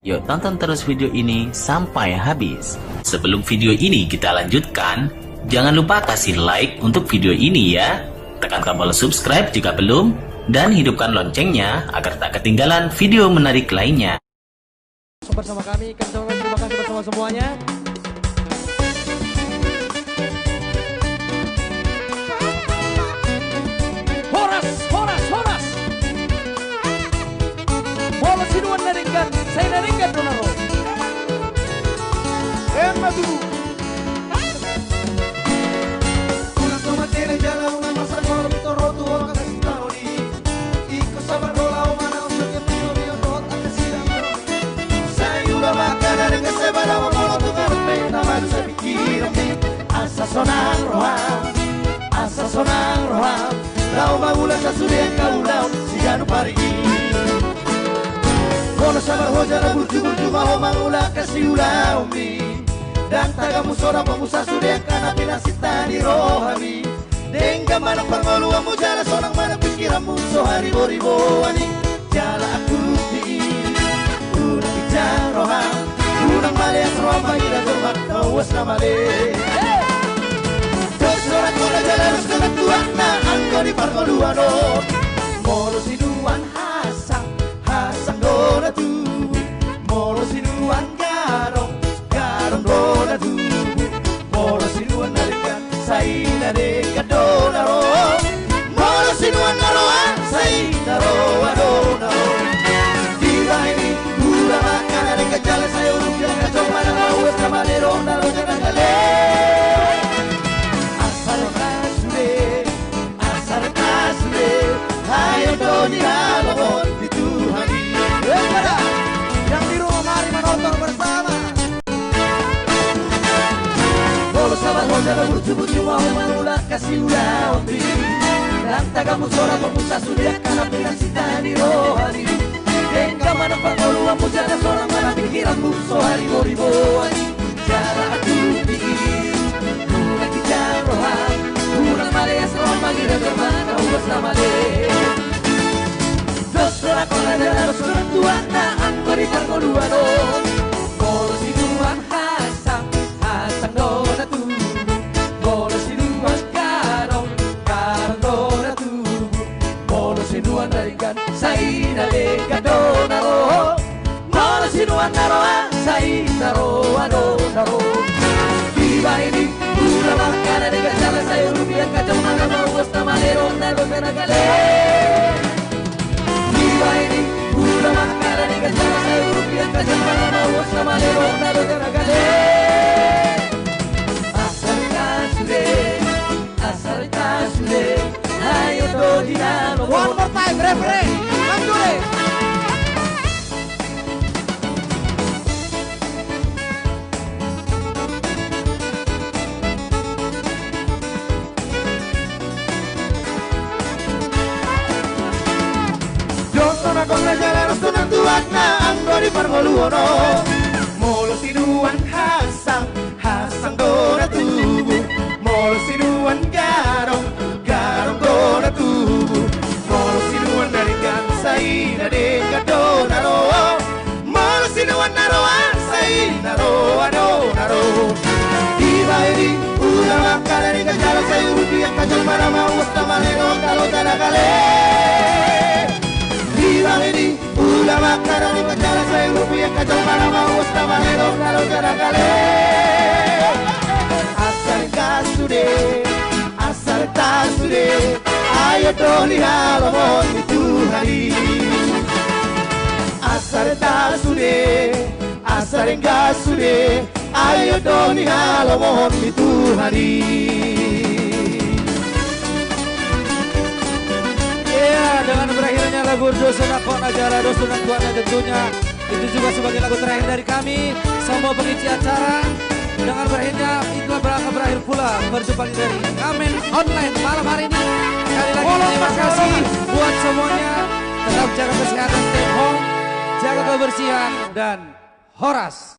Yuk tonton terus video ini sampai habis. Sebelum video ini kita lanjutkan, jangan lupa kasih like untuk video ini ya. Tekan tombol subscribe jika belum, dan hidupkan loncengnya agar tak ketinggalan video menarik lainnya. Bersama kami, terima kasih bersama semuanya. Horas. Bola sinuan naringkan, saya naringkan donaro. Madu. Una tomatera jala una masa gol torotu kasih taroni. Iko sabar bola mana usah ketemu dia tot akan silang. Saya udah makan dari kesebara bola tu ngarupe nama saya pikir asa sonang roham. Lau magula sa surya kaulau sigano parigi. Kono sabar hoja na burju maho mangula kasih ulau mi. Dan tagamu sora pamusa surya kana pinasita di rohami. Dengga mana pangolua mu jala sonang mana pikiranmu so hari boribo ani. Jala aku di unang ijar roham. Unang male as roham pangira dormak nawas na male. Tersorak kola jala rus kana tuak na angko di pargoluano. Molo sinuan hasang dona tu. Molo sinuan garong dona tu. Molo sinuan narikan saina dekat dona ro. Molo sinuan naroan saina roa dona ro. Tiba ini pura makan dekat jalan saya urusan kacau mana mau sama de ronda ro jangan gale. Ayo doni halon di Tuhan yang di rumah mari menonton bersama. Bolo sabar hoja da burju mau mengulat kasih ulah opi. Dan tagamu sora pemusa sudah kana pinasita di rohani. Dengka mana pangolua mujana sora mana pikiranmu so hari boribo ani. Jara aku pikir mulai kijar rohan. Unang maleas rohan magira germana ubas namale. Dosora kola jala dosora tuan na angko di pargoluano. Molo sinuan hasang dona tubuh. Molo sinuan garong dona tubuh. Molo sinuan naringkan saina dekat dona ro. Molo sinuan naroa saina roa dona ro. Tiba ini udah makan dekat jalan saya rupiah kacau mana mau wasta malero nalo menagale. Tiba ini udah makan dekat jalan saya rupiah kacau mana mau wasta malero nalo menagale. Asal kasure ayo dodi nalo. One more time referee Mandure. Con la jala rostonan tuak na anggo di pargoluano. Molo sinuan hasang dona tubuh. Molo sinuan garong dona tubuh. Molo sinuan naringkan saina dekat dona ro. Molo sinuan naroan saina roa dona ro. Tiba ini udah makan dari kacau saya rupiah kacau mana mau wasta malero kalau tanagale. Ini udah makan dari kacau saya rupiah kacau mana mau wasta malero kalau tanagale. Asal kasude ayo doni halomon di Tuhani. Asal kasude ayo doni halomon di Tuhani. Ya, dengan berakhirnya lagu Dosona Kona Jala Dosona Tuana tentunya itu juga sebagai lagu terakhir dari kami semua pengisi acara. Dengan berakhirnya itulah berakhir pula berjumpa dari Ngamen Online malam hari ini. Sekali lagi terima kasih buat semuanya. Tetap jaga kesehatan, stay home, jaga kebersihan dan horas.